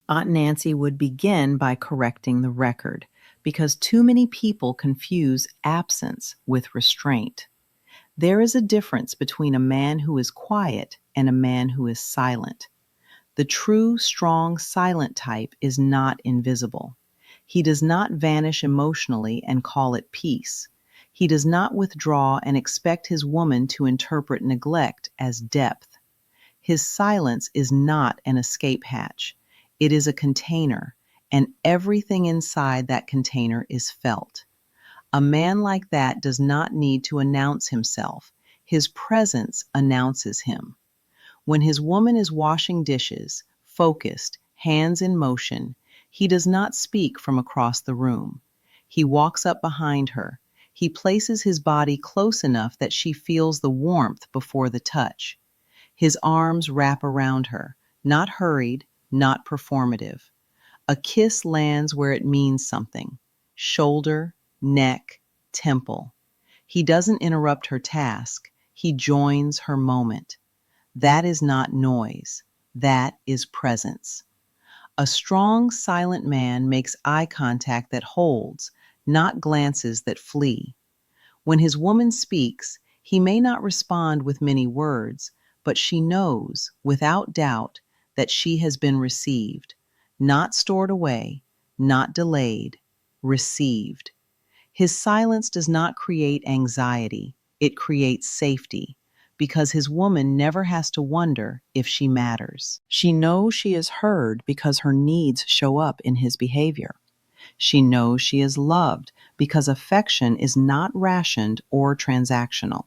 Aunt Nancy would begin by correcting the record because too many people confuse absence with restraint. There is a difference between a man who is quiet and a man who is silent. The true, strong, silent type is not invisible. He does not vanish emotionally and call it peace. He does not withdraw and expect his woman to interpret neglect as depth. His silence is not an escape hatch. It is a container, and everything inside that container is felt. A man like that does not need to announce himself. His presence announces him. When his woman is washing dishes, focused, hands in motion, he does not speak from across the room. He walks up behind her. He places his body close enough that she feels the warmth before the touch. His arms wrap around her, not hurried, not performative. A kiss lands where it means something: shoulder, neck, temple. He doesn't interrupt her task. He joins her moment. That is not noise. That is presence. A strong, silent man makes eye contact that holds, not glances that flee. When his woman speaks, he may not respond with many words, but she knows, without doubt, that she has been received, not stored away, not delayed, received. His silence does not create anxiety, it creates safety, because his woman never has to wonder if she matters. She knows she is heard because her needs show up in his behavior. She knows she is loved because affection is not rationed or transactional.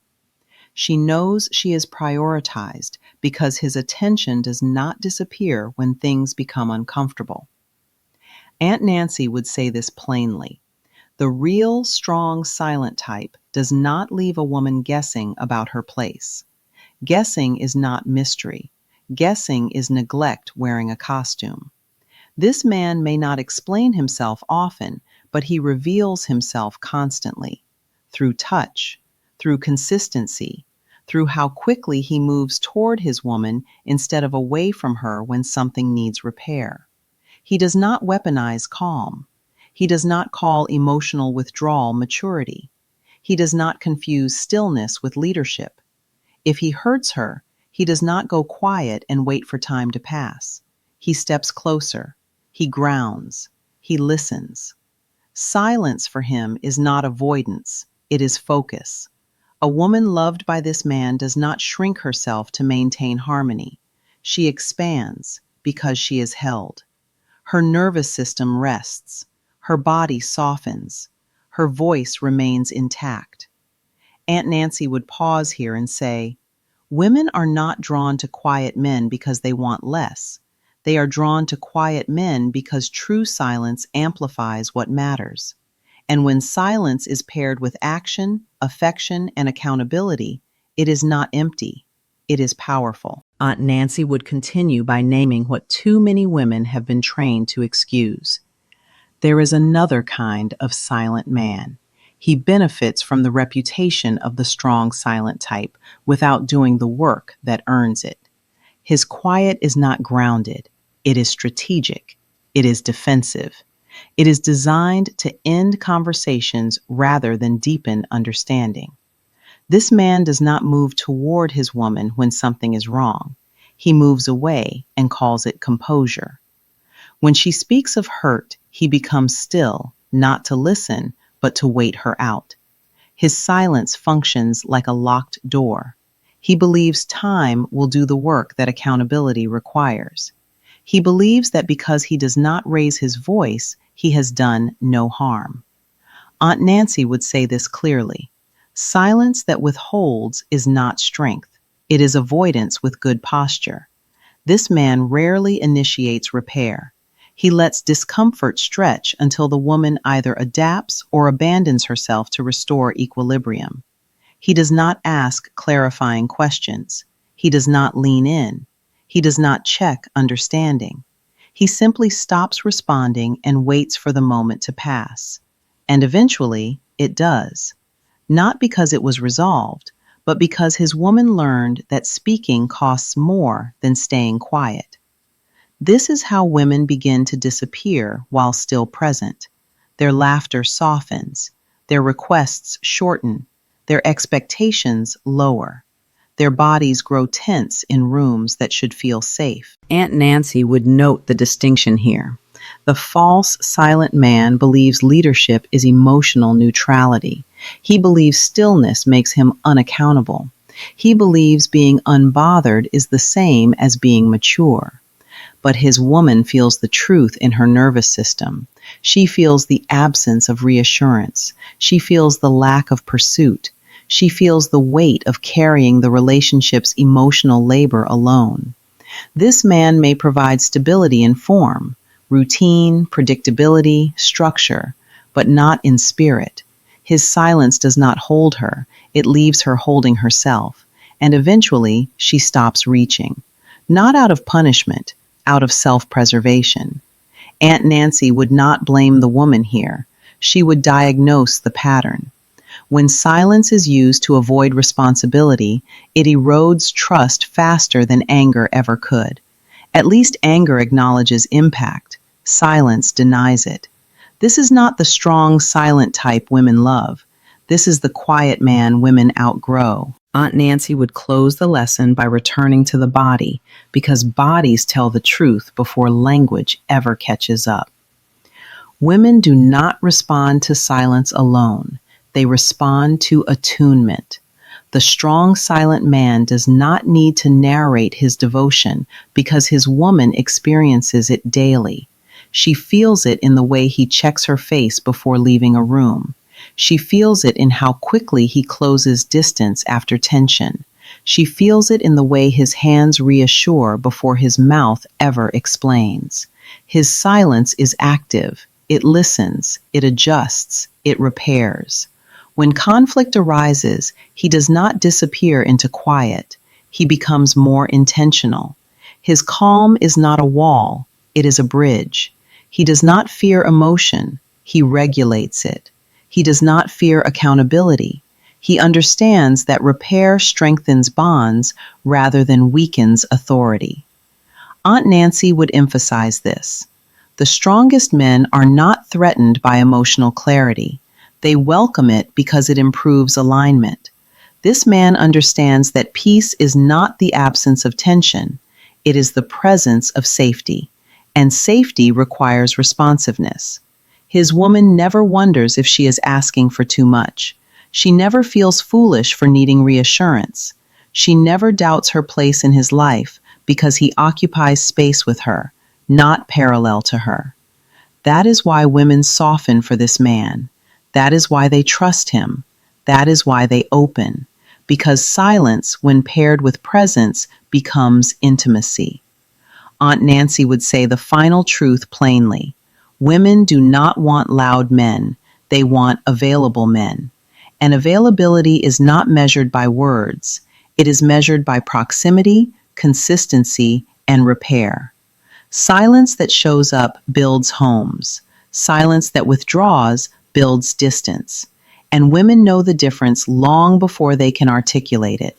She knows she is prioritized because his attention does not disappear when things become uncomfortable. Aunt Nancy would say this plainly. The real, strong, silent type does not leave a woman guessing about her place. Guessing is not mystery. Guessing is neglect wearing a costume. This man may not explain himself often, but he reveals himself constantly, through touch, through consistency, through how quickly he moves toward his woman instead of away from her when something needs repair. He does not weaponize calm. He does not call emotional withdrawal maturity. He does not confuse stillness with leadership. If he hurts her, he does not go quiet and wait for time to pass. He steps closer. He grounds. He listens. Silence for him is not avoidance. It is focus. A woman loved by this man does not shrink herself to maintain harmony. She expands because she is held. Her nervous system rests. Her body softens. Her voice remains intact. Aunt Nancy would pause here and say, women are not drawn to quiet men because they want less. They are drawn to quiet men because true silence amplifies what matters. And when silence is paired with action, affection, and accountability, it is not empty. It is powerful. Aunt Nancy would continue by naming what too many women have been trained to excuse. There is another kind of silent man. He benefits from the reputation of the strong silent type without doing the work that earns it. His quiet is not grounded. It is strategic. It is defensive. It is designed to end conversations rather than deepen understanding. This man does not move toward his woman when something is wrong. He moves away and calls it composure. When she speaks of hurt, he becomes still, not to listen, but to wait her out. His silence functions like a locked door. He believes time will do the work that accountability requires. He believes that because he does not raise his voice, he has done no harm. Aunt Nancy would say this clearly. Silence that withholds is not strength. It is avoidance with good posture. This man rarely initiates repair. He lets discomfort stretch until the woman either adapts or abandons herself to restore equilibrium. He does not ask clarifying questions. He does not lean in. He does not check understanding. He simply stops responding and waits for the moment to pass. And eventually, it does. Not because it was resolved, but because his woman learned that speaking costs more than staying quiet. This is how women begin to disappear while still present. Their laughter softens, their requests shorten, their expectations lower. Their bodies grow tense in rooms that should feel safe. Aunt Nancy would note the distinction here. The false, silent man believes leadership is emotional neutrality. He believes stillness makes him unaccountable. He believes being unbothered is the same as being mature. But his woman feels the truth in her nervous system. She feels the absence of reassurance. She feels the lack of pursuit. She feels the weight of carrying the relationship's emotional labor alone. This man may provide stability in form, routine, predictability, structure, but not in spirit. His silence does not hold her, it leaves her holding herself, and eventually she stops reaching. Not out of punishment, out of self-preservation. Aunt Nancy would not blame the woman here. She would diagnose the pattern. When silence is used to avoid responsibility, it erodes trust faster than anger ever could. At least anger acknowledges impact. Silence denies it. This is not the strong, silent type women love. This is the quiet man women outgrow. Aunt Nancy would close the lesson by returning to the body, because bodies tell the truth before language ever catches up. Women do not respond to silence alone. They respond to attunement. The strong, silent man does not need to narrate his devotion because his woman experiences it daily. She feels it in the way he checks her face before leaving a room. She feels it in how quickly he closes distance after tension. She feels it in the way his hands reassure before his mouth ever explains. His silence is active. It listens. It adjusts. It repairs. When conflict arises, he does not disappear into quiet. He becomes more intentional. His calm is not a wall. It is a bridge. He does not fear emotion. He regulates it. He does not fear accountability. He understands that repair strengthens bonds rather than weakens authority. Aunt Nancy would emphasize this. The strongest men are not threatened by emotional clarity. They welcome it because it improves alignment. This man understands that peace is not the absence of tension. It is the presence of safety. And safety requires responsiveness. His woman never wonders if she is asking for too much. She never feels foolish for needing reassurance. She never doubts her place in his life because he occupies space with her, not parallel to her. That is why women soften for this man. That is why they trust him. That is why they open. Because silence, when paired with presence, becomes intimacy. Aunt Nancy would say the final truth plainly. Women do not want loud men. They want available men. And availability is not measured by words. It is measured by proximity, consistency, and repair. Silence that shows up builds homes. Silence that withdraws builds distance. And women know the difference long before they can articulate it.